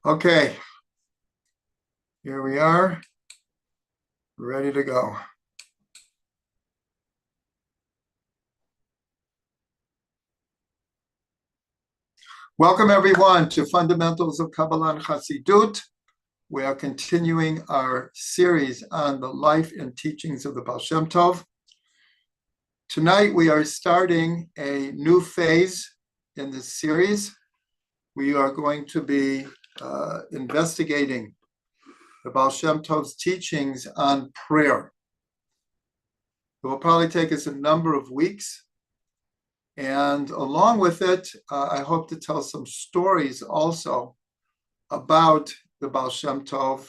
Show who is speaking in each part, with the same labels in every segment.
Speaker 1: Okay, here we are, ready to go. Welcome everyone to Fundamentals of Kabbalah and Chassidut. We are continuing our series on the life and teachings of the Baal Shem Tov. Tonight we are starting a new phase in this series. We are going to be investigating the Baal Shem Tov's teachings on prayer. It will probably take us a number of weeks. And along with it, I hope to tell some stories also about the Baal Shem Tov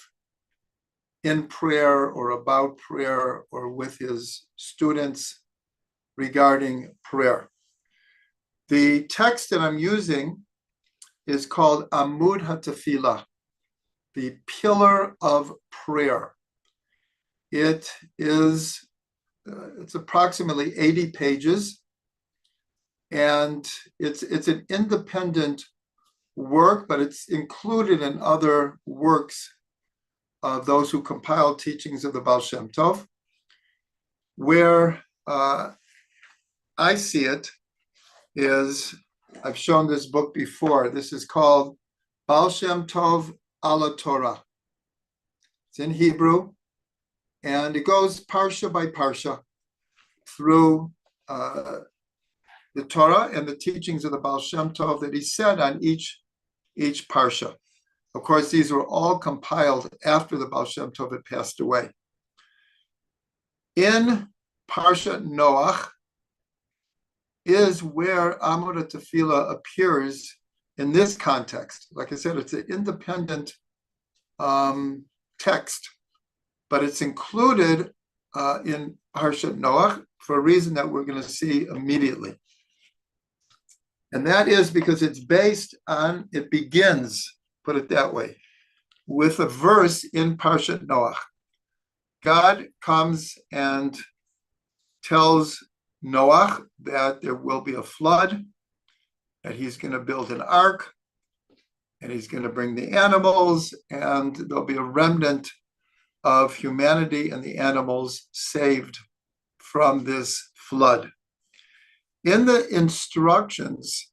Speaker 1: in prayer or about prayer or with his students regarding prayer. The text that I'm using is called Amud HaTefilah, the pillar of prayer. It's approximately 80 pages. And it's an independent work, but it's included in other works of those who compiled teachings of the Baal Shem Tov. Where I see it is, I've shown this book before. This is called Baal Shem Tov ala Torah. It's in Hebrew, and it goes parsha by parsha through the Torah and the teachings of the Baal Shem Tov that he said on each parsha. Of course, these were all compiled after the Baal Shem Tov had passed away. In Parshat Noah is where Amud HaTefilah appears in this context. Like I said, it's an independent text, but it's included in Parshat Noah for a reason that we're going to see immediately. And that is because it begins, put it that way, with a verse in Parshat Noah. God comes and tells Noah that there will be a flood, that he's going to build an ark, and he's going to bring the animals, and there'll be a remnant of humanity and the animals saved from this flood. In the instructions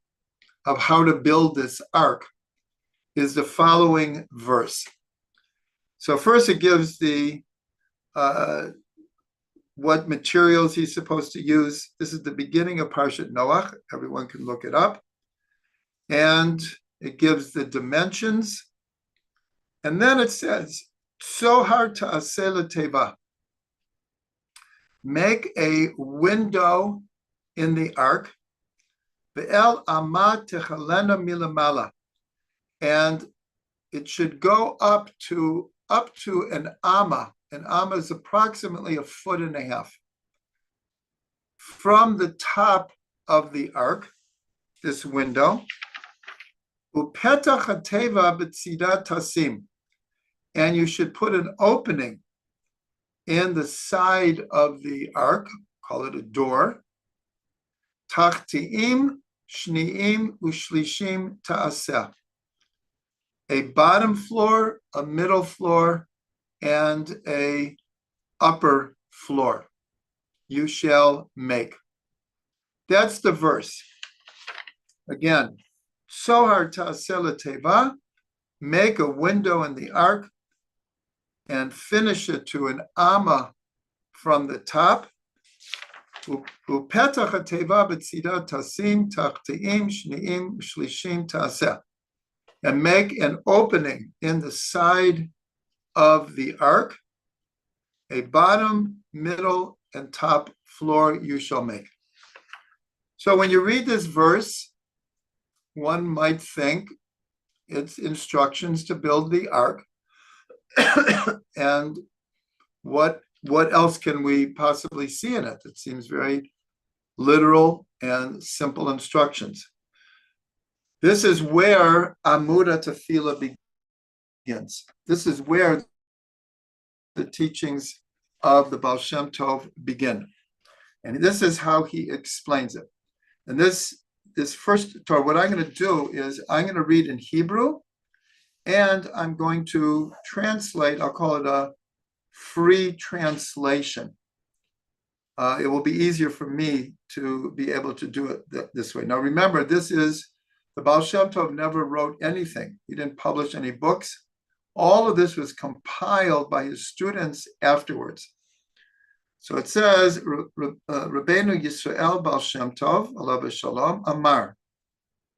Speaker 1: of how to build this ark is the following verse. So first it gives the what materials he's supposed to use. This is the beginning of Parshat Noah. Everyone can look it up. And it gives the dimensions. And then it says, Tzohar ta'aseh l'teva. Make a window in the ark, ve'el amah techalena milamala, and it should go up to an amma. An amma is approximately 1.5 feet from the top of the ark. This window, upetach hateva b'tzidat tasim, and you should put an opening in the side of the ark, call it a door. Tachtiim, shniim, ushlishim ta'aseh. A bottom floor, a middle floor, and a upper floor you shall make. That's the verse. Again, Tzohar ta'aseh l'teva, make a window in the ark and finish it to an amma from the top. Upetach hateva b'tzidat tasim tachtiim shniim shlishim ta'aseh, and make an opening in the side of the ark. A bottom, middle, and top floor you shall make. So when you read this verse, one might think it's instructions to build the ark. And what else can we possibly see in it? It seems very literal and simple instructions. This is where Amud HaTefilah begins. This is where the teachings of the Baal Shem Tov begin. And this is how he explains it. And this first Torah, what I'm going to do is I'm going to read in Hebrew, And I'm going to translate, I'll call it a free translation. It will be easier for me to be able to do it this way. Now, remember, the Baal Shem Tov never wrote anything. He didn't publish any books. All of this was compiled by his students afterwards. So it says, Rabbeinu Yisrael Baal Shem Tov, alav shalom, Amar.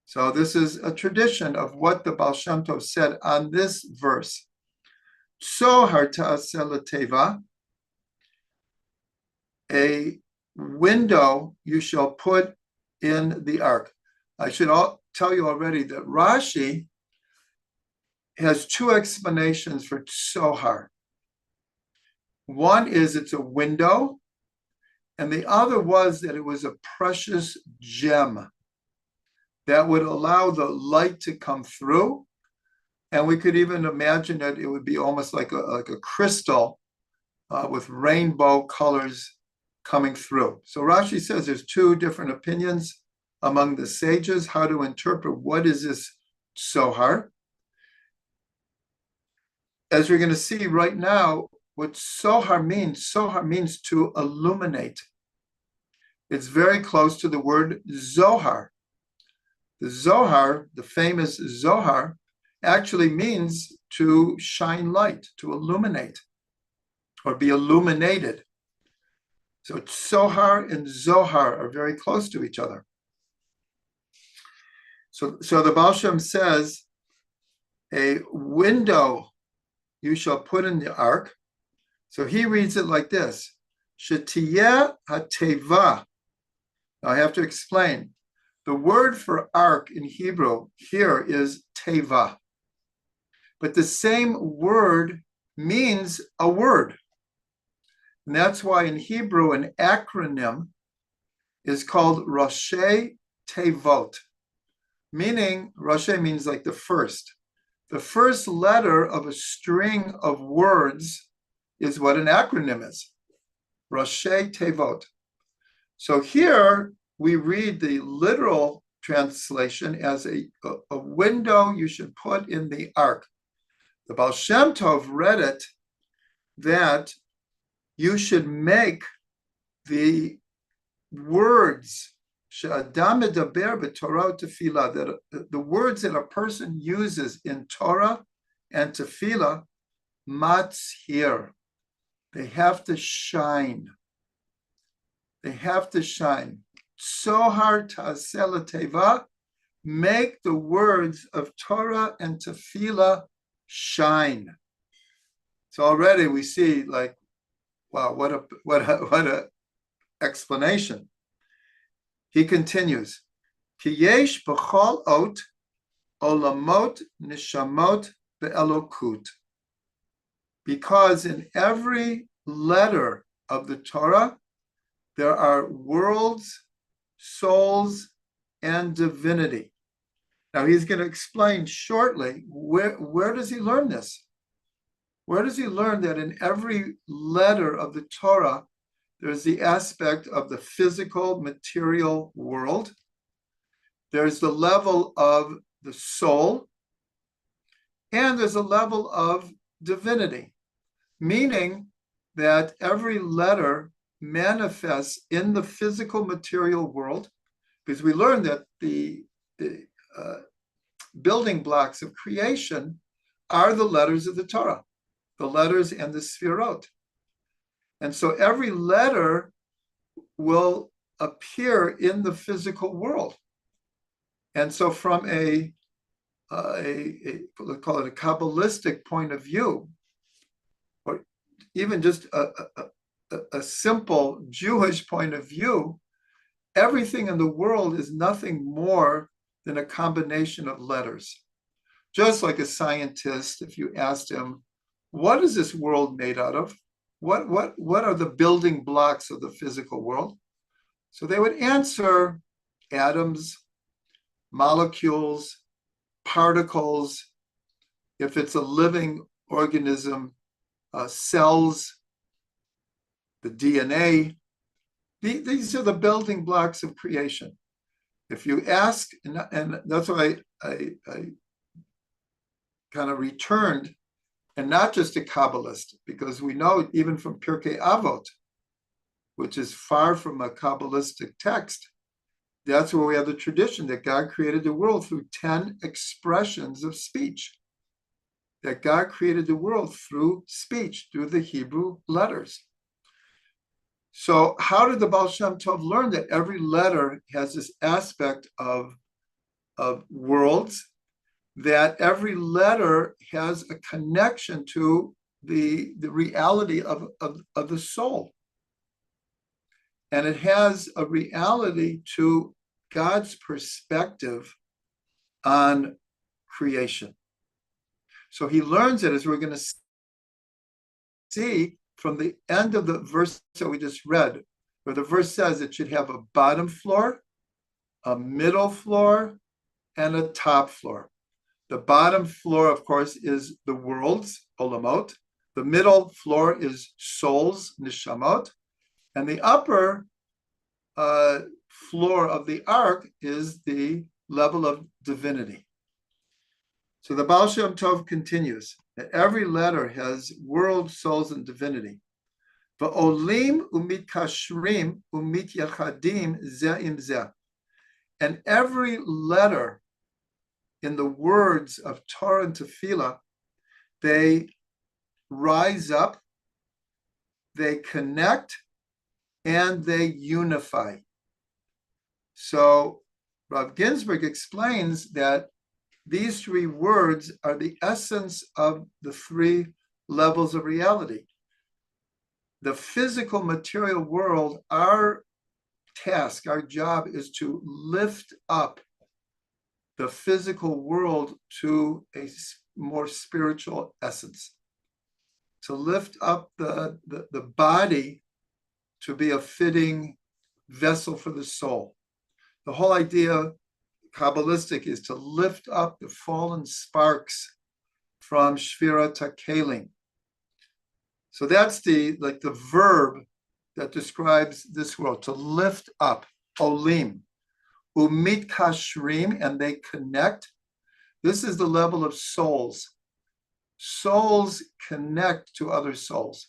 Speaker 1: So this is a tradition of what the Baal Shem Tov said on this verse. Tzohar ta'aseh l'teva, a window you shall put in the ark. I should tell you already that Rashi has two explanations for tzohar. One is it's a window, and the other was that it was a precious gem that would allow the light to come through. And we could even imagine that it would be almost like a crystal with rainbow colors coming through. So Rashi says there's two different opinions among the sages how to interpret what is this tzohar. As we're going to see right now, what tzohar means to illuminate. It's very close to the word Zohar. The Zohar, the famous Zohar, actually means to shine light, to illuminate, or be illuminated. So tzohar and Zohar are very close to each other. So the Baal Shem says, a window you shall put in the ark. So he reads it like this, Shetiyeh hateva. Now I have to explain. The word for ark in Hebrew here is teva. But the same word means a word. And that's why in Hebrew, an acronym is called Rashi Tevot, meaning Rashi means like the first. The first letter of a string of words is what an acronym is, Rashi Tevot. So here we read the literal translation as a window you should put in the ark. The Baal Shem Tov read it that you should make the words she'adam medaber b'Torah tefillah, that the words that a person uses in Torah and tefillah, matzhir. They have to shine. They have to shine. Tzohar ta'aseh l'teva, make the words of Torah and tefillah shine. So already we see, like, wow, what a explanation. He continues, Ki yesh b'chol ot olamot nishamot be'elokut. Because in every letter of the Torah, there are worlds, souls, and divinity. Now he's going to explain shortly where does he learn this? Where does he learn that in every letter of the Torah, there's the aspect of the physical, material world. There's the level of the soul, and there's a level of divinity, meaning that every letter manifests in the physical material world, because we learned that the building blocks of creation are the letters of the Torah, the letters and the sfirot. And so every letter will appear in the physical world. And so from a let's call it a Kabbalistic point of view, or even just a simple Jewish point of view, everything in the world is nothing more than a combination of letters. Just like a scientist, if you asked him, what is this world made out of? What are the building blocks of the physical world? So they would answer atoms, molecules, particles. If it's a living organism, cells, the DNA. These are the building blocks of creation. If you ask, and that's why I kind of returned, and not just a Kabbalist, because we know even from Pirkei Avot, which is far from a Kabbalistic text, that's where we have the tradition that God created the world through 10 expressions of speech. That God created the world through speech, through the Hebrew letters. So how did the Baal Shem Tov learn that every letter has this aspect of worlds, that every letter has a connection to the reality of the soul? And it has a reality to God's perspective on creation. So he learns it, as we're going to see from the end of the verse that we just read, where the verse says it should have a bottom floor, a middle floor, and a top floor. The bottom floor, of course, is the worlds, olamot. The middle floor is souls, nishamot. And the upper floor of the ark is the level of divinity. So the Baal Shem Tov continues that every letter has world, souls, and divinity. Va'olim umitkashrim umityachadim zeh im zeh. And every letter in the words of Torah and Tefillah, they rise up, they connect, and they unify. So Rav Ginsburg explains that these three words are the essence of the three levels of reality. The physical material world, our task, our job is to lift up the physical world to a more spiritual essence, to lift up the body to be a fitting vessel for the soul. The whole idea, Kabbalistic, is to lift up the fallen sparks from Shvirat HaKelim. So that's the verb that describes this world, to lift up, olim, umit kashrim, and they connect. This is the level of souls. Souls connect to other souls.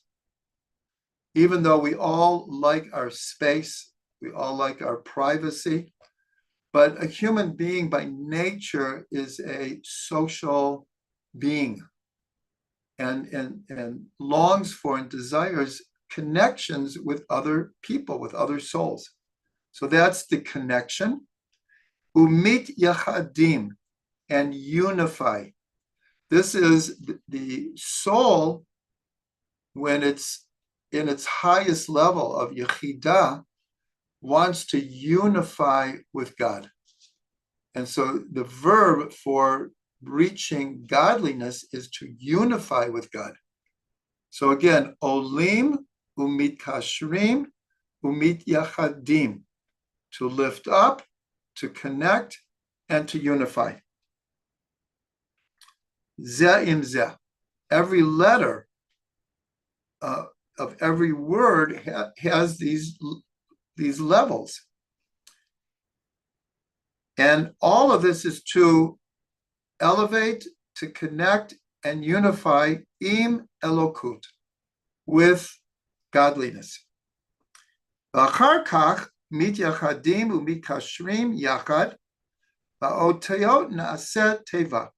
Speaker 1: Even though we all like our space, we all like our privacy, but a human being by nature is a social being and longs for and desires connections with other people, with other souls. So that's the connection. Umit yachadim, and unify. This is the soul when it's in its highest level of yechidah, wants to unify with God. And so the verb for reaching godliness is to unify with God. So again, olim umit kashrim umit yachadim, to lift up, to connect, and to unify. Zeh im zeh. Every letter of every word has these levels. And all of this is to elevate, to connect, and unify im elokut, with godliness. Achar kach mityachadim umikashrim yachad ba'otayot na'aseh teva.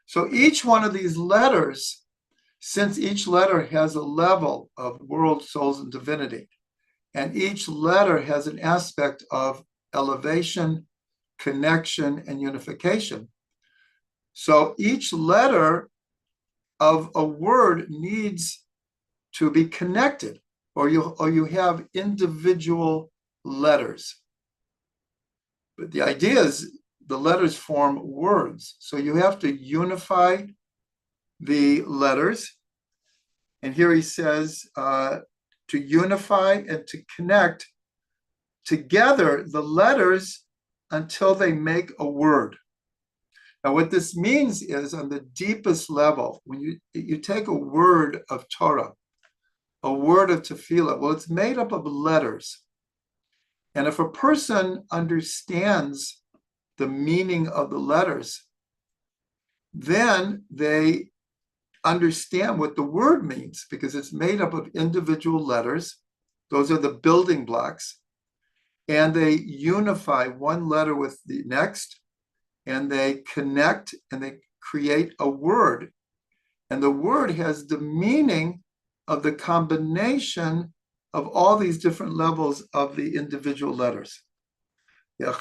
Speaker 1: So each one of these letters, since each letter has a level of world, souls, and divinity, and each letter has an aspect of elevation, connection, and unification. So each letter of a word needs to be connected, or you have individual letters. But the idea is the letters form words. So you have to unify the letters. And here he says to unify and to connect together the letters until they make a word. Now, what this means is, on the deepest level, when you take a word of Torah, a word of Tefillah, well, it's made up of letters. And if a person understands the meaning of the letters, then they understand what the word means, because it's made up of individual letters. Those are the building blocks. And they unify one letter with the next, and they connect and they create a word. And the word has the meaning of the combination of all these different levels of the individual letters. And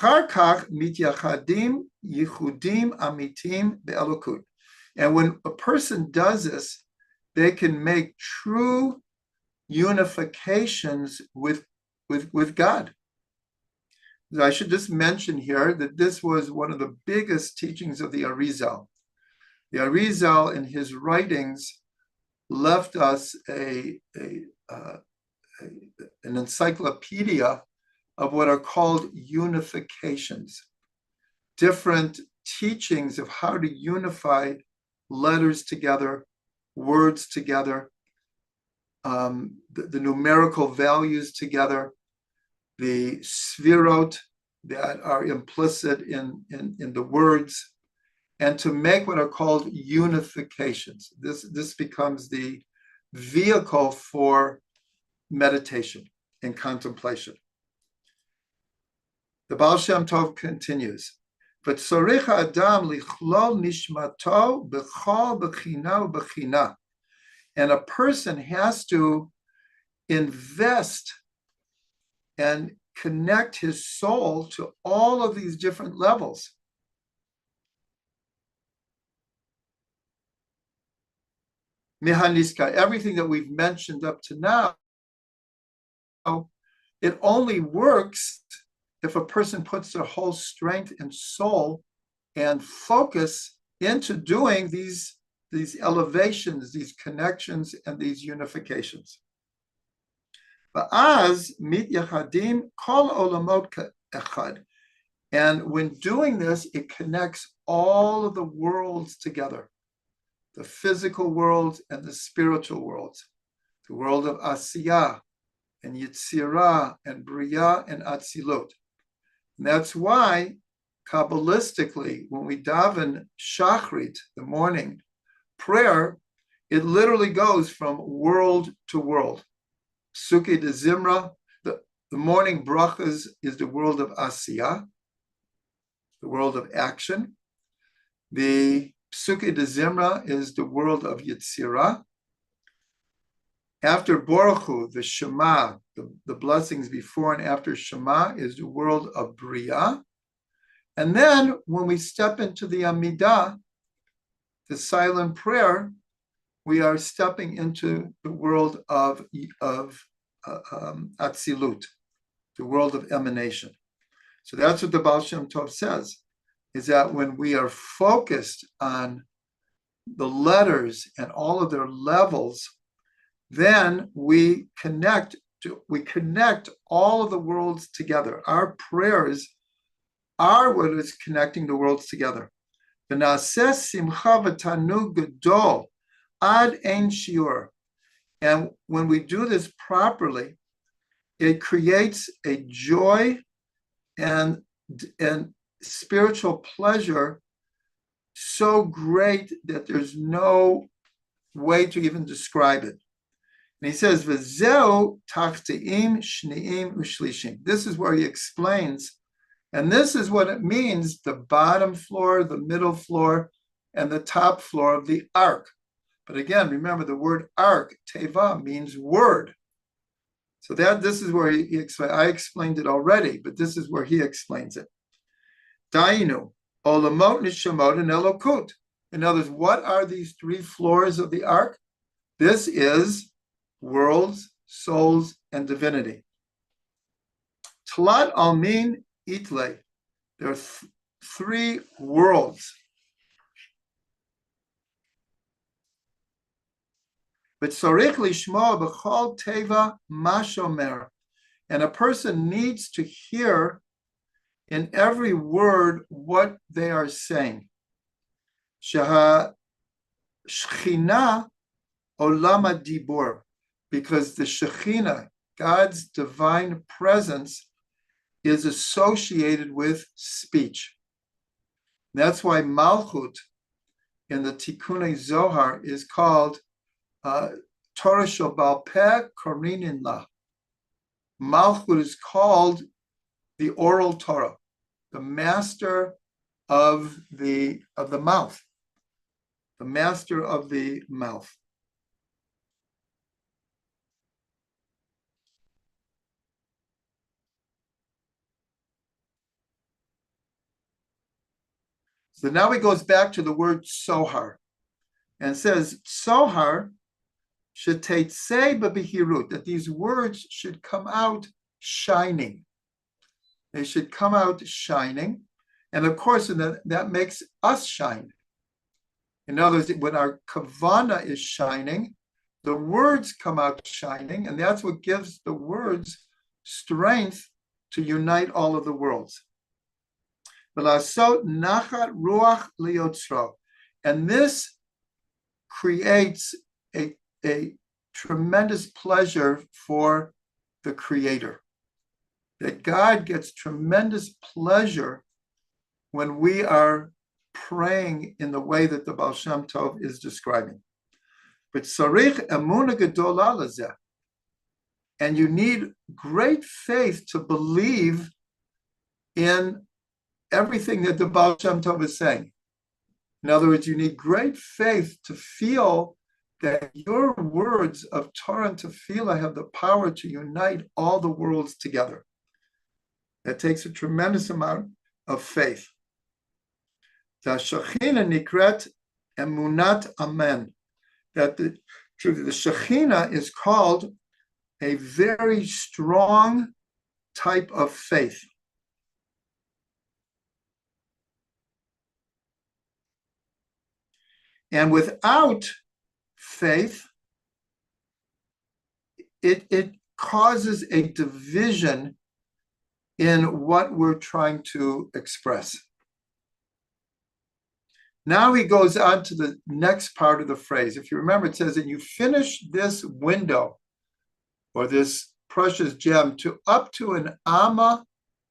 Speaker 1: when a person does this, they can make true unifications with God. I should just mention here that this was one of the biggest teachings of the Arizal. The Arizal, in his writings, left us an encyclopedia of what are called unifications, different teachings of how to unify letters together, words together, the numerical values together, the svirot that are implicit in the words, and to make what are called unifications. This becomes the vehicle for meditation and contemplation. The Baal Shem Tov continues, "V'tzorich Adam lichlol nishmato b'chol b'china u'b'china," and a person has to invest and connect his soul to all of these different levels. Mihaniska, everything that we've mentioned up to now, it only works if a person puts their whole strength and soul and focus into doing these elevations, these connections, and these unifications. Va'az mit yachadim kol olamot echad. And when doing this, it connects all of the worlds together, the physical world and the spiritual worlds, the world of Asiyah and Yitzirah and Bria and Atzilut. And that's why, Kabbalistically, when we daven Shachrit, the morning prayer, it literally goes from world to world. Sukkah de Zimra, the morning brachas is the world of Asiyah, the world of action. The Sukkah de Zimra is the world of Yitzirah. After Baruch Hu, the Shema, the blessings before and after Shema, is the world of Bria. And then when we step into the Amidah, the silent prayer, we are stepping into the world of Atzilut, the world of emanation. So that's what the Baal Shem Tov says, is that when we are focused on the letters and all of their levels, then we connect all of the worlds together. Our prayers are what is connecting the worlds together. V'naseh simcha v'tanug gadol ad ein shiur. And when we do this properly, it creates a joy and spiritual pleasure so great that there's no way to even describe it. And he says, "V'zeu tachteim shneim u'shlishim." This is where he explains, and this is what it means: the bottom floor, the middle floor, and the top floor of the ark. But again, remember the word ark, teva, means word. So this is where he explains. I explained it already, but this is where he explains it. Dainu, olamot, nishamot, and elokut. In other words, what are these three floors of the ark? This is worlds, souls, and divinity. Talat almin itle. There are three worlds. But sorich lishma b'chol teva mashomer. And a person needs to hear in every word what they are saying. Sheha shchina olama dibur. Because the Shekhinah, God's divine presence, is associated with speech. That's why Malchut in the Tikkunei Zohar is called Torah Shel Baal Peh Korinin La. Malchut is called the oral Torah, the master of the mouth, the master of the mouth. So now he goes back to the word sohar and says, sohar shetetzei b'bihirut, that these words should come out shining. They should come out shining. And of course, that makes us shine. In other words, when our kavana is shining, the words come out shining, and that's what gives the words strength to unite all of the worlds. And this creates a tremendous pleasure for the Creator. That God gets tremendous pleasure when we are praying in the way that the Baal Shem Tov is describing. But sarich emuna gedola lezeh, and you need great faith to believe in everything that the Baal Shem Tov is saying. In other words, you need great faith to feel that your words of Torah and Tefillah have the power to unite all the worlds together. That takes a tremendous amount of faith. The Shekhinah nikret emunat amen. That the Shekhinah is called a very strong type of faith. And without faith, it causes a division in what we're trying to express. Now he goes on to the next part of the phrase. If you remember, it says, and you finish this window or this precious gem up to an Amma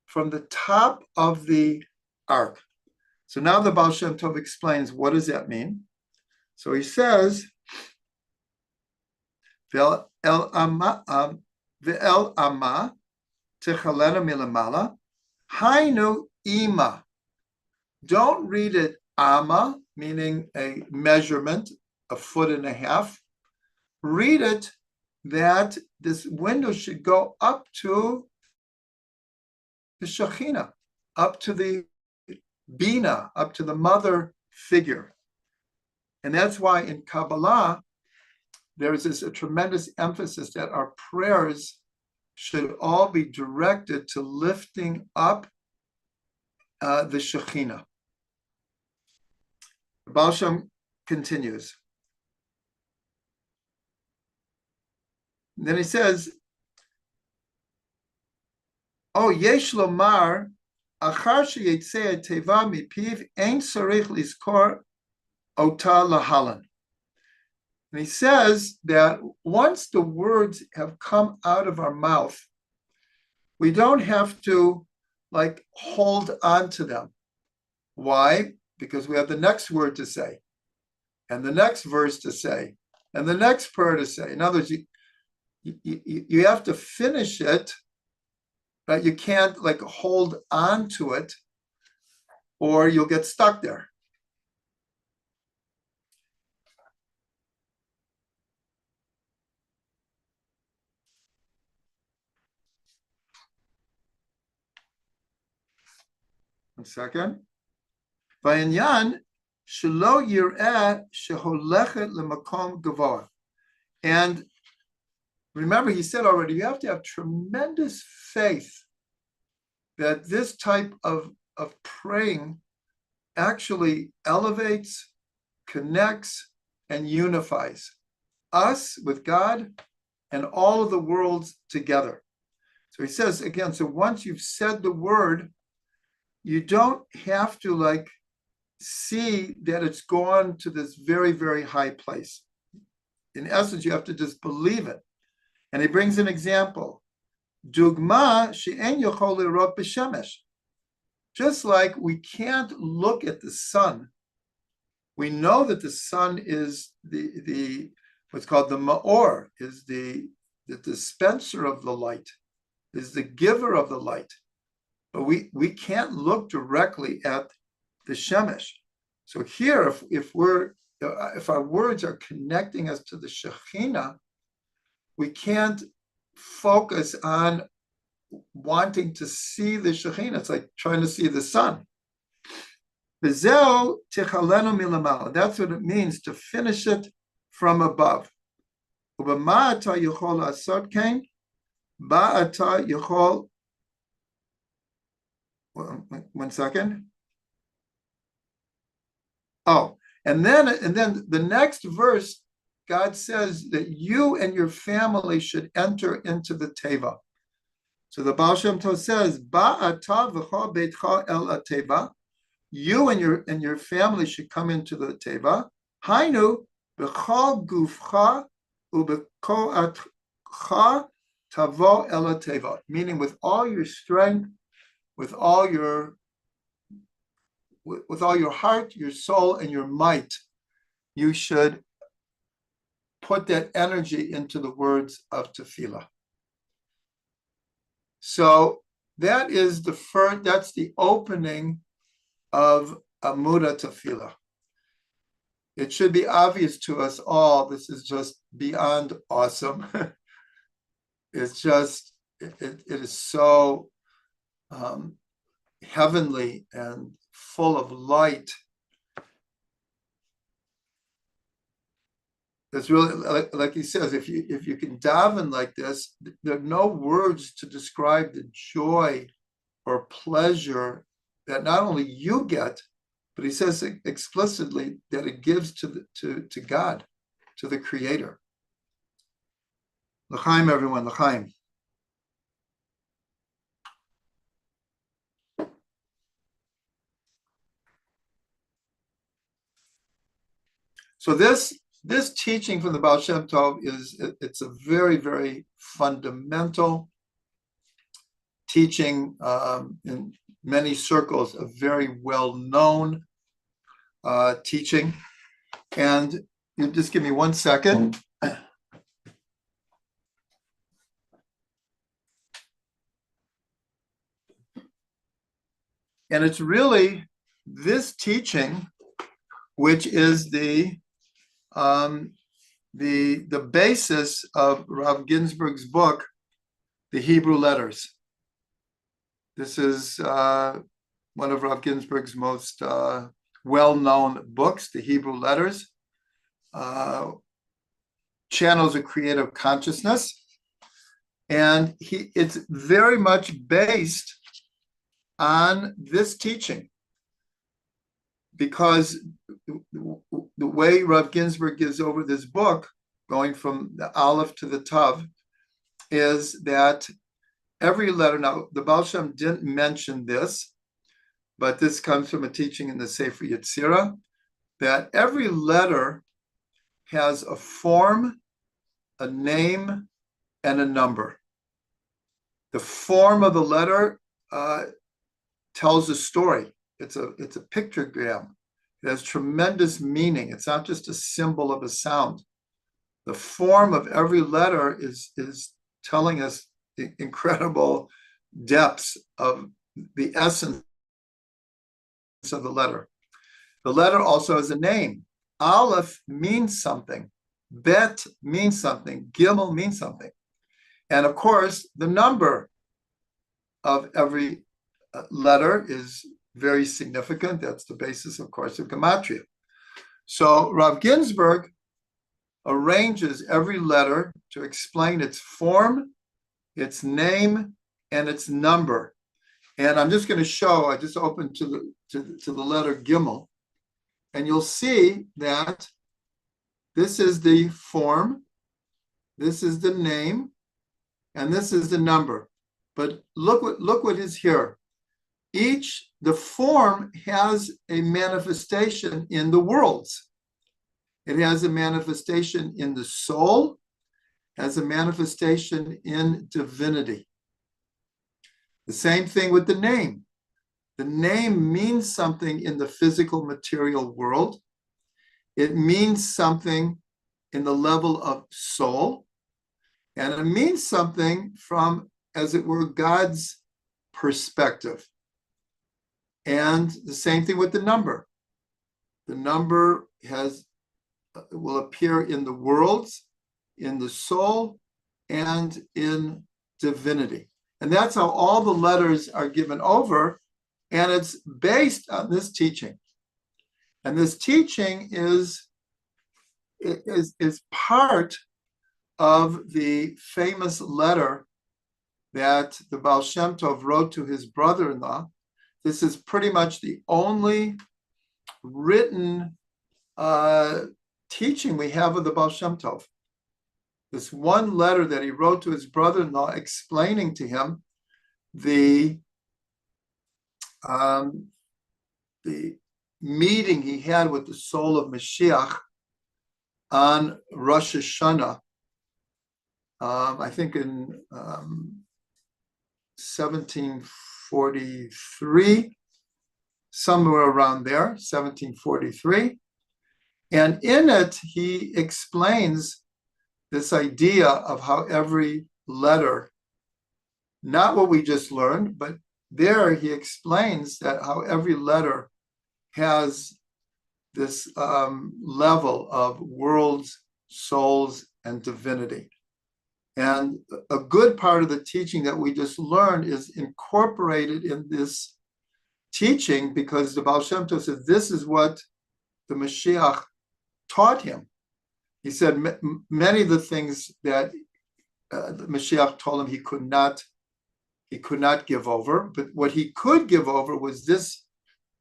Speaker 1: from the top of the ark. So now the Baal Shem Tov explains, what does that mean? So he says, Ve'el Amma techalena milamala, hainu ima. Don't read it Amma, meaning a measurement, a foot and a half. Read it that this window should go up to the Shekhinah, up to the Bina, up to the mother figure. And that's why in Kabbalah, there is a tremendous emphasis that our prayers should all be directed to lifting up the Shekhinah. The Baal Shem continues. And then he says, Oh, yesh lomar, achar sheyetzeh teva mipiv, ein tzarich lizkor ota lahalan. And he says that once the words have come out of our mouth, we don't have to hold on to them. Why? Because we have the next word to say, and the next verse to say, and the next prayer to say. In other words, you have to finish it, but you can't hold on to it, or you'll get stuck there. One second. V'inyan shelo yireh sheholechet lemakom gavoah. And remember, he said already, you have to have tremendous faith that this type of praying actually elevates, connects, and unifies us with God and all of the worlds together. So he says again, so once you've said the word, you don't have to see that it's gone to this very, very high place. In essence, you have to just believe it. And he brings an example. Dugma she'en yochol lirot b'shemesh. Just like we can't look at the sun We know that the sun is the what's called the Ma'or, is the dispenser of the light, is the giver of the light. But we can't look directly at the Shemesh. So here, if our words are connecting us to the Shekhinah, we can't focus on wanting to see the Shekhinah. It's like trying to see the sun. That's what it means to finish it from above. One second. Oh, and then the next verse, God says that you and your family should enter into the Teva. So the Baal Shem Tov says, Ba'ata v'cha beitcha el ateva. You and your family should come into the Teva. Hainu b'chal gufcha u'b'koatcha tavo el ateva. Meaning with all your strength, with all your heart, your soul, and your might, you should put that energy into the words of tefillah. So that is that's the opening of Amuda Tefillah. It should be obvious to us all, this is just beyond awesome. It's just, it is so heavenly and full of light. It's really, like he says, if you can daven like this, there are no words to describe the joy or pleasure that not only you get, but he says explicitly that it gives to God, to the Creator. L'chaim, everyone, l'chaim. So this teaching from the Baal Shem Tov it's a very, very fundamental teaching in many circles, a very well-known teaching. And you just give me 1 second. And it's really this teaching which is the basis of Rav Ginsburg's book, The Hebrew Letters. This is one of Rav Ginsburg's most well-known books, The Hebrew Letters. Channels of creative consciousness. And it's very much based on this teaching, because the way Rav Ginsburg gives over this book, going from the Aleph to the Tav, is that every letter, now the Baal Shem didn't mention this, but this comes from a teaching in the Sefer Yetzirah, that every letter has a form, a name, and a number. The form of the letter tells a story. It's a pictogram. It has tremendous meaning. It's not just a symbol of a sound. The form of every letter is telling us the incredible depths of the essence of the letter. The letter also has a name. Aleph means something. Bet means something. Gimel means something. And of course, the number of every letter is very significant. That's the basis, of course, of Gematria. So Rav Ginsburg arranges every letter to explain its form, its name, and its number. And I'm just going to show, I just opened to the letter Gimel, and you'll see that this is the form, this is the name, and this is the number. But look what is here. The form has a manifestation in the worlds. It has a manifestation in the soul, has a manifestation in divinity. The same thing with the name. The name means something in the physical material world, it means something in the level of soul, and it means something from, as it were, God's perspective. And the same thing with the number. The number will appear in the worlds, in the soul, and in divinity. And that's how all the letters are given over, and it's based on this teaching. And this teaching is part of the famous letter that the Baal Shem Tov wrote to his brother-in-law. This is pretty much the only written teaching we have of the Baal Shem Tov. This one letter that he wrote to his brother-in-law explaining to him the meeting he had with the soul of Mashiach on Rosh Hashanah, I think in 1743, somewhere around there, 1743. And in it, he explains this idea of how every letter, not what we just learned, but there he explains that how every letter has this level of worlds, souls, and divinity. And a good part of the teaching that we just learned is incorporated in this teaching, because the Baal Shem Tov says this is what the Mashiach taught him. He said many of the things that the Mashiach told him he could not give over, but what he could give over was this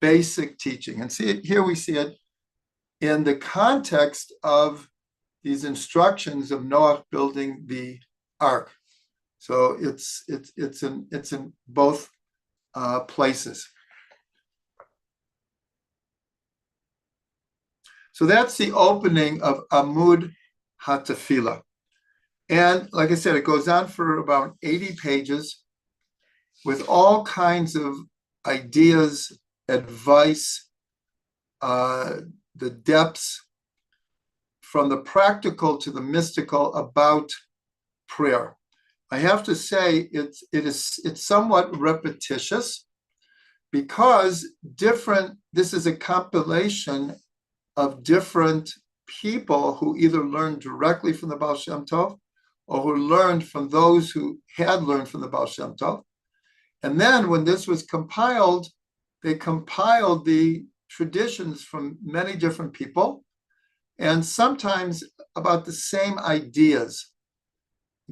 Speaker 1: basic teaching. And see it here, we see it in the context of these instructions of Noah building the ark. So it's in both places. So that's the opening of Amud HaTefillah. And like I said, it goes on for about 80 pages with all kinds of ideas, advice, the depths, from the practical to the mystical about prayer. I have to say it's somewhat repetitious, because this is a compilation of different people who either learned directly from the Baal Shem Tov or who learned from those who had learned from the Baal Shem Tov. And then when this was compiled, they compiled the traditions from many different people, and sometimes about the same ideas,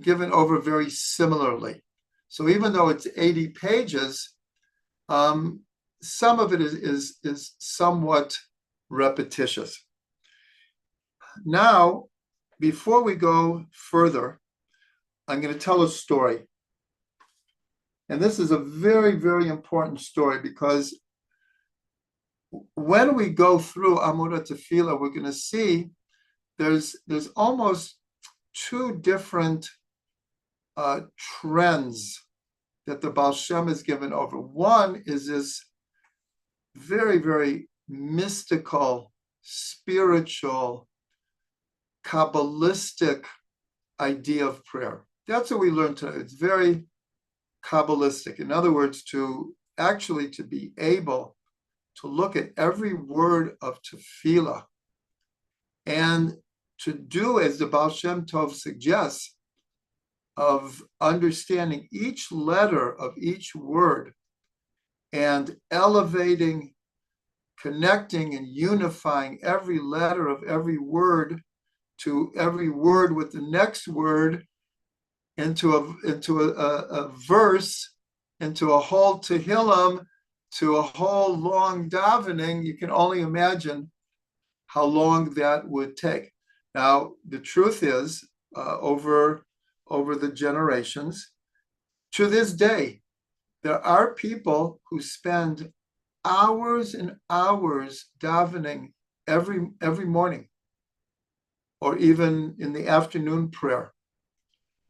Speaker 1: given over very similarly. So even though it's 80 pages, some of it is somewhat repetitious. Now, before we go further, I'm going to tell a story. And this is a very, very important story, because when we go through Amud HaTefillah, we're going to see there's almost two different trends that the Baal Shem is given over. One is this very, very mystical, spiritual, Kabbalistic idea of prayer. That's what we learned today. It's very Kabbalistic. In other words, to be able to look at every word of tefillah and to do as the Baal Shem Tov suggests, of understanding each letter of each word and elevating, connecting, and unifying every letter of every word to every word with the next word into a verse, into a whole Tehillim, to a whole long davening. You can only imagine how long that would take. Now, the truth is, over the generations, to this day, there are people who spend hours and hours davening every morning, or even in the afternoon prayer.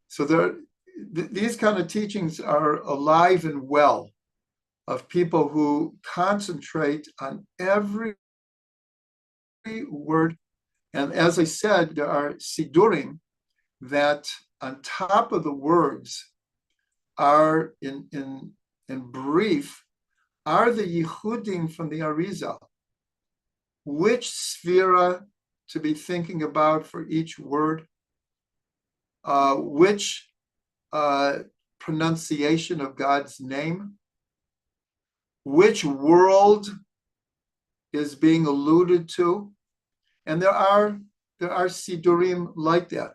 Speaker 1: So these kind of teachings are alive and well, of people who concentrate on every word And as I said, there are sidurim that on top of the words are in brief, are the yichudim from the Arizal. Which sphera to be thinking about for each word, which pronunciation of God's name, which world is being alluded to, and there are sidurim like that.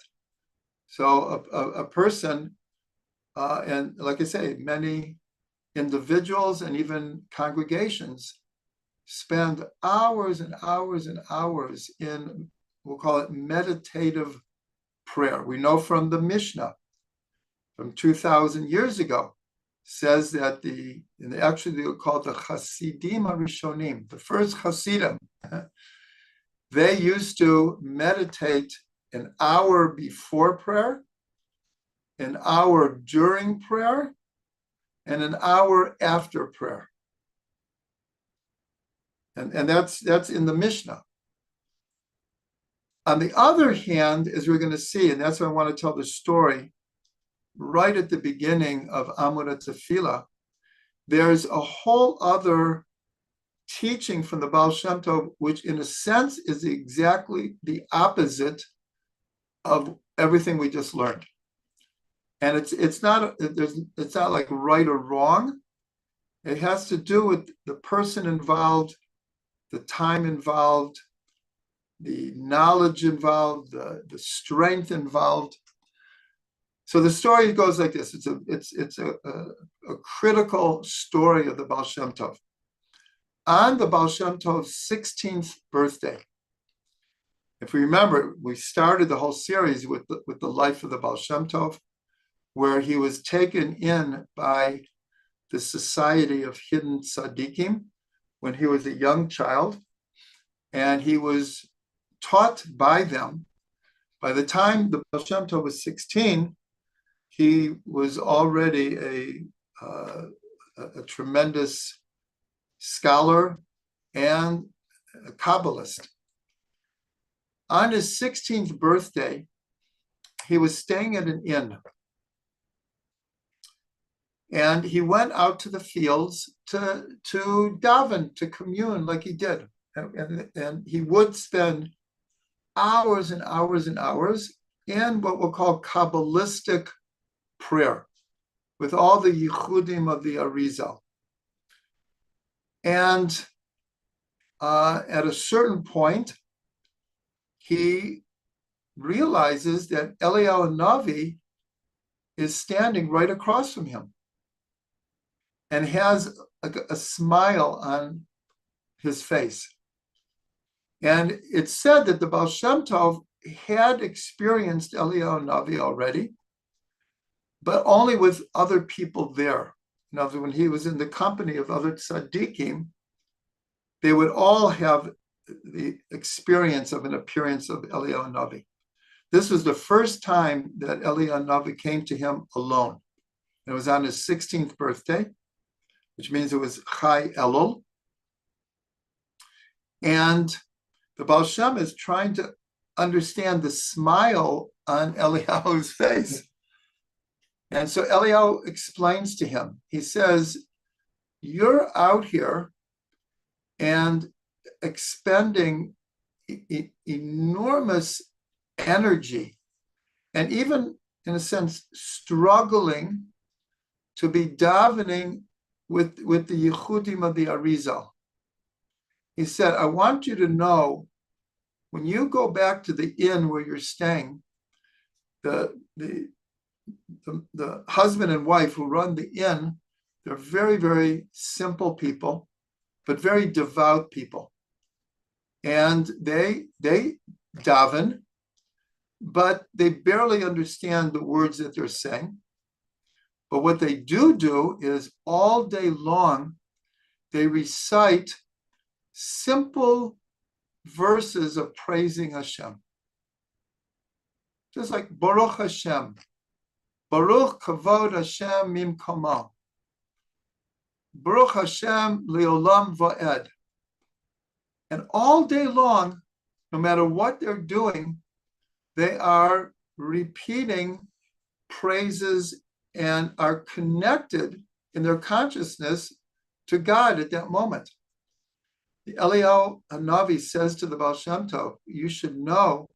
Speaker 1: So a person, and like I say, many individuals and even congregations spend hours and hours and hours in, we'll call it meditative prayer. We know from the Mishnah from 2,000 years ago, says that actually they were called the Hasidim HaRishonim, the first Hasidim. They used to meditate an hour before prayer, an hour during prayer, and an hour after prayer. And that's in the Mishnah. On the other hand, as we're going to see, and that's why I want to tell the story, right at the beginning of Amud Tefillah, there's a whole other teaching from the Baal Shem Tov, which in a sense is exactly the opposite of everything we just learned. And it's not like right or wrong. It has to do with the person involved, the time involved, the knowledge involved, the strength involved. So the story goes like this. It's a critical story of the Baal Shem Tov. On the Baal Shem Tov's 16th birthday, if we remember, we started the whole series with the life of the Baal Shem Tov, where he was taken in by the Society of Hidden Tzaddikim when he was a young child, and he was taught by them. By the time the Baal Shem Tov was 16, he was already a tremendous scholar and a Kabbalist. On his 16th birthday, he was staying at an inn. And he went out to the fields to daven, to commune like he did. And he would spend hours and hours and hours in what we'll call Kabbalistic prayer, with all the yichudim of the Arizal. And at a certain point, he realizes that Eliyahu Navi is standing right across from him and has a smile on his face. And it's said that the Baal Shem Tov had experienced Eliyahu Navi already, but only with other people there. In other words, when he was in the company of other tzaddikim, they would all have the experience of an appearance of Eliyahu Navi. This was the first time that Eliyahu Navi came to him alone. It was on his 16th birthday, which means it was Chai Elul. And the Baal Shem is trying to understand the smile on Eliyahu's face. And so Eliyahu explains to him, he says, you're out here and expending enormous energy and even, in a sense, struggling to be davening with the Yehudim of the Arizal. He said, I want you to know, when you go back to the inn where you're staying, the husband and wife who run the inn, they're very, very simple people, but very devout people. And they daven, but they barely understand the words that they're saying. But what they do is all day long, they recite simple verses of praising Hashem. Just like Baruch Hashem, Baruch Kavod Hashem Mimkomo, Baruch Hashem Leolam Va'ed. And all day long, no matter what they're doing, they are repeating praises and are connected in their consciousness to God at that moment. The Eliyahu Hanavi says to the Baal Shem Tov, you should know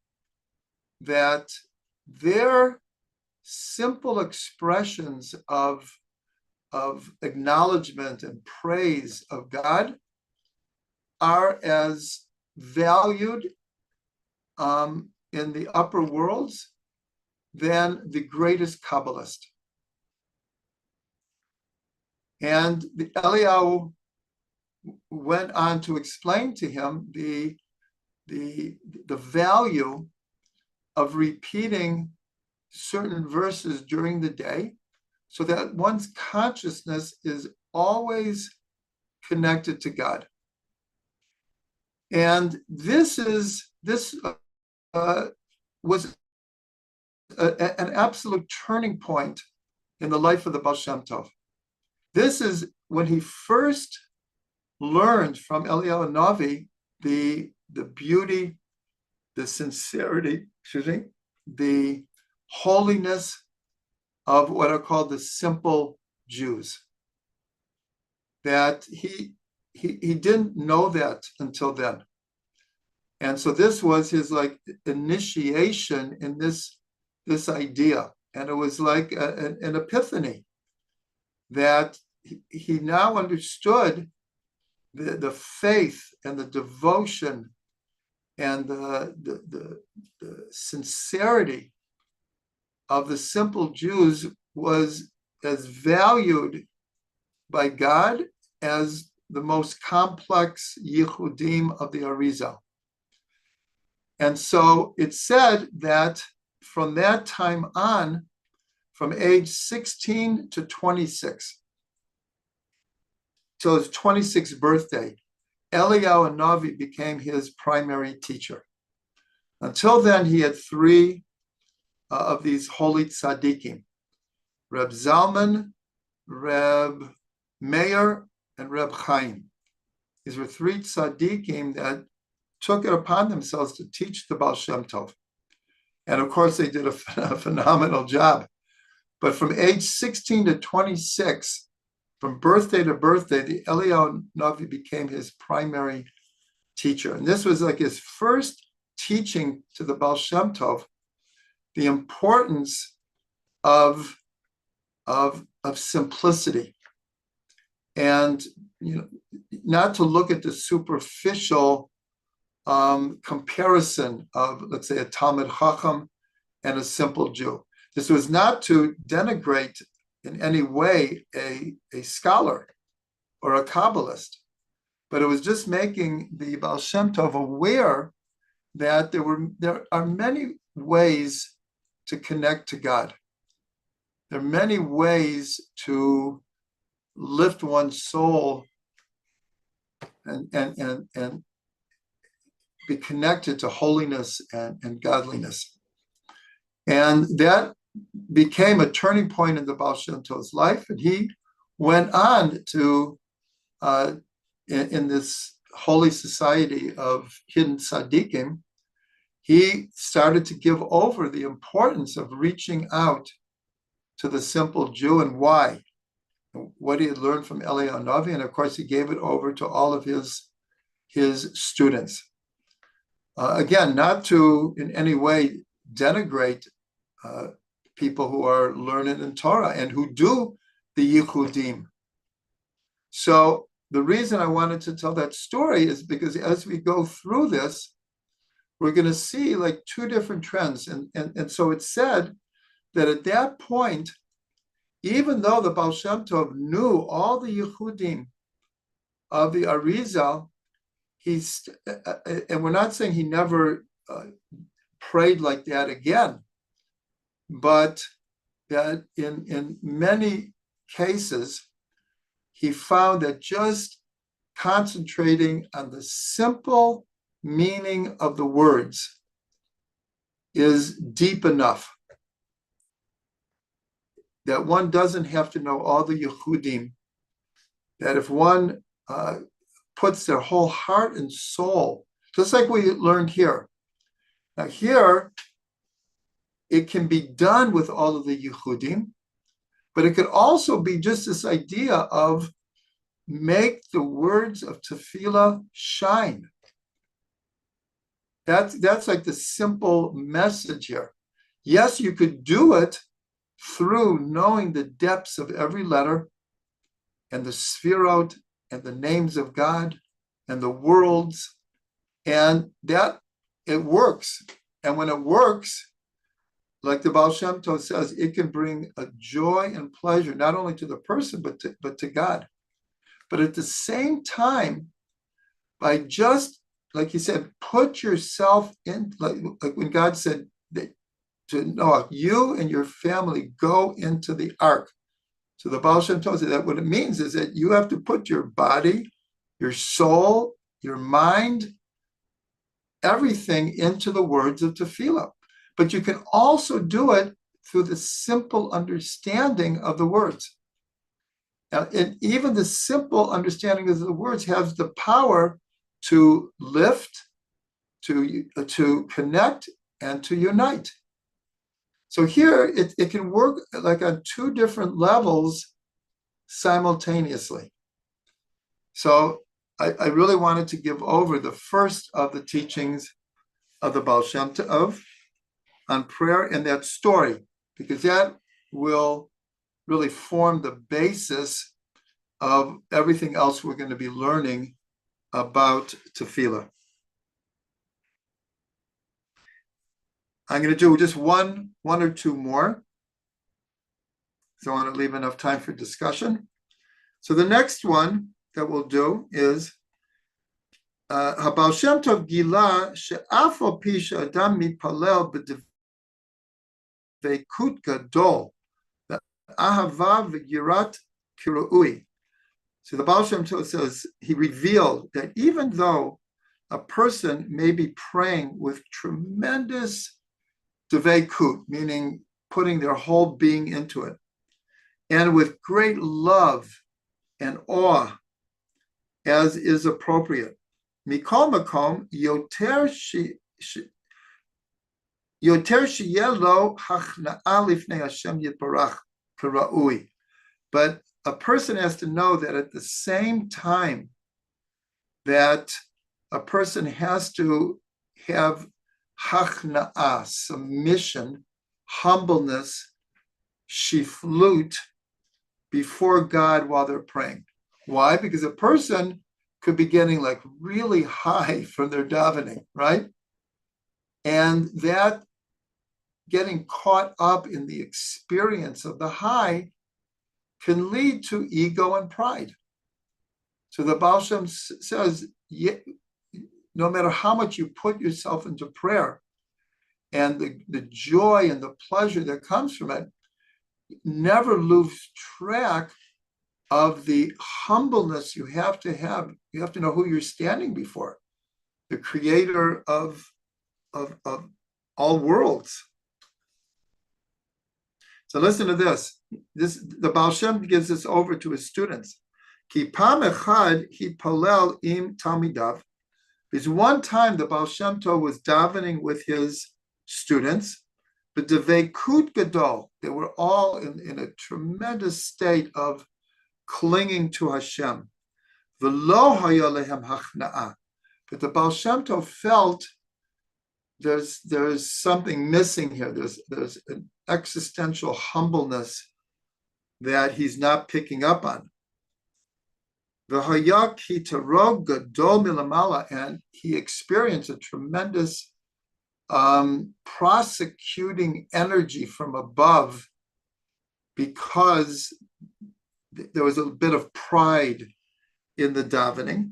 Speaker 1: that their simple expressions of acknowledgement and praise of God are as valued in the upper worlds than the greatest Kabbalist. And the Eliyahu went on to explain to him the value of repeating certain verses during the day so that one's consciousness is always connected to God. And this was an absolute turning point in the life of the Baal Shem Tov. This is when he first learned from Eliyahu Hanavi the beauty, the sincerity, the holiness of what are called the simple Jews. That he didn't know that until then. And so this was his like initiation in this idea. And it was like an epiphany that he now understood the faith and the devotion and the sincerity of the simple Jews was as valued by God as the most complex yichudim of the Arizal. And so it's said that from that time on, from age 16 to 26, till his 26th birthday, Eliyahu Hanavi became his primary teacher. Until then, he had three of these holy tzaddikim, Reb Zalman, Reb Meir, and Reb Chaim. These were three tzaddikim that took it upon themselves to teach the Baal Shem Tov. And of course, they did a phenomenal job. But from age 16 to 26, from birthday to birthday, the Eliyahu Hanavi became his primary teacher. And this was like his first teaching to the Baal Shem Tov, the importance of simplicity. And not to look at the superficial comparison of, let's say, a Talmid Chacham and a simple Jew. This was not to denigrate in any way a scholar or a Kabbalist, but it was just making the Baal Shem Tov aware that there are many ways to connect to God. There are many ways to lift one's soul and be connected to holiness and godliness. And that became a turning point in the Baal Shem Tov's life. And he went on to, in this holy society of hidden tzaddikim, he started to give over the importance of reaching out to the simple Jew and why, what he had learned from Eliyahu Hanavi. And of course, he gave it over to all of his students. Again, not to in any way denigrate people who are learned in Torah and who do the yichudim. So the reason I wanted to tell that story is because as we go through this, we're going to see like two different trends. And so it's said that at that point, even though the Baal Shem Tov knew all the yichudim of the Arizal, and we're not saying he never prayed like that again, but that in many cases, he found that just concentrating on the simple meaning of the words is deep enough. That one doesn't have to know all the yichudim, that if one puts their whole heart and soul just like we learned here. Now here, it can be done with all of the yichudim, but it could also be just this idea of make the words of tefillah shine. That's like the simple message here. Yes, you could do it through knowing the depths of every letter and the sphirot and the names of God and the worlds, and that it works. And when it works, like the Baal Shem Tov says, it can bring a joy and pleasure, not only to the person, but to God. But at the same time, by just, like he said, put yourself in, like when God said that to Noah, you and your family go into the ark. So the Baal Shem Tov said that what it means is that you have to put your body, your soul, your mind, everything into the words of tefillah. But you can also do it through the simple understanding of the words. And even the simple understanding of the words has the power to lift, to connect, and to unite. So here, it can work like on two different levels simultaneously. So I really wanted to give over the first of the teachings of the Baal Shem Tov on prayer and that story, because that will really form the basis of everything else we're going to be learning about tefillah. I'm going to do just one or two more, so I want to leave enough time for discussion. So the next one that we'll do is Baal Shem Tov Gila she'af al pi she'adam mitpalel b'dveikut gadol ahava v'yirat kirui. So the Baal Shem Tov says, he revealed that even though a person may be praying with tremendous dveikut, meaning putting their whole being into it, and with great love and awe, as is appropriate, mikol makom yoter sheyelo hachna'a lifnei Hashem yitbarach k'ra'ui. But a person has to know that at the same time that a person has to have hachna'ah, submission, humbleness, shiflut, before God while they're praying. Why? Because a person could be getting like really high from their davening, right? And that getting caught up in the experience of the high can lead to ego and pride. So the Baal Shem says, no matter how much you put yourself into prayer and the joy and the pleasure that comes from it, never lose track of the humbleness you have to have. You have to know who you're standing before, the creator of all worlds. So listen to this. The Baal Shem gives this over to his students. Ki pam echad hi palel im talmidav. Because one time the Baal Shem Tov was davening with his students, but dveikut gadol, they were all in a tremendous state of clinging to Hashem. V'lo haya lehem hachna'ah. But the Baal Shem Tov felt there's something missing here. There's an existential humbleness that he's not picking up on. V'haya ki tarog gadol milamala, and he experienced a tremendous prosecuting energy from above, because there was a bit of pride in the davening.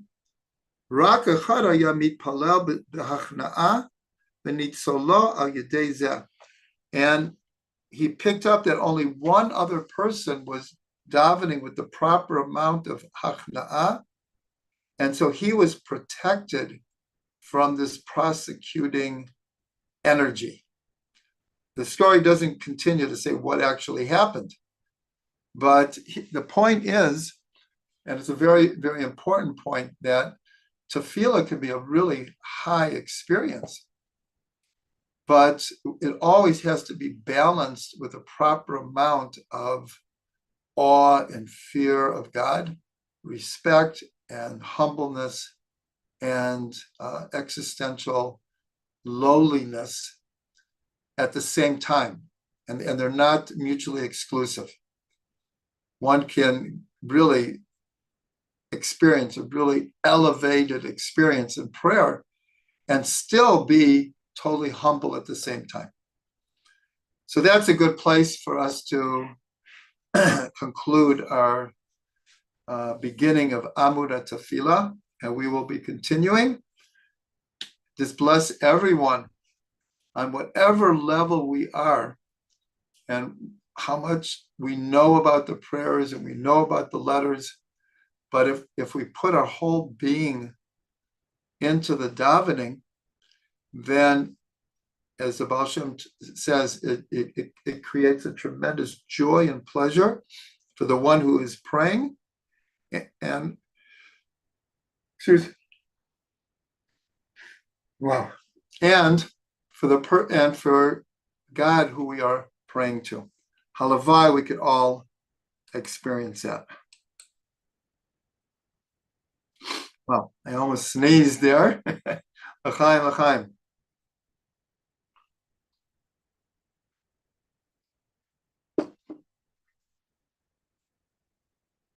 Speaker 1: Rak echad haya mitpalel b'hachna'ah v'nitzolo al yedei zeh. And he picked up that only one other person was davening with the proper amount of hachna'ah, and so he was protected from this prosecuting energy. The story doesn't continue to say what actually happened, but the point is, and it's a very, very important point, that tefillah can be a really high experience, but it always has to be balanced with a proper amount of awe and fear of God, respect and humbleness, and existential lowliness at the same time. And they're not mutually exclusive. One can really experience a really elevated experience in prayer and still be totally humble at the same time. So that's a good place for us to conclude our beginning of Amud Tefillah, and we will be continuing. Just bless everyone on whatever level we are and how much we know about the prayers and we know about the letters. But if we put our whole being into the davening, then, as the Baal Shem says, it creates a tremendous joy and pleasure for the one who is praying, and and for God who we are praying to. Halavai, we could all experience that. Well, I almost sneezed there. L'chaim, l'chaim.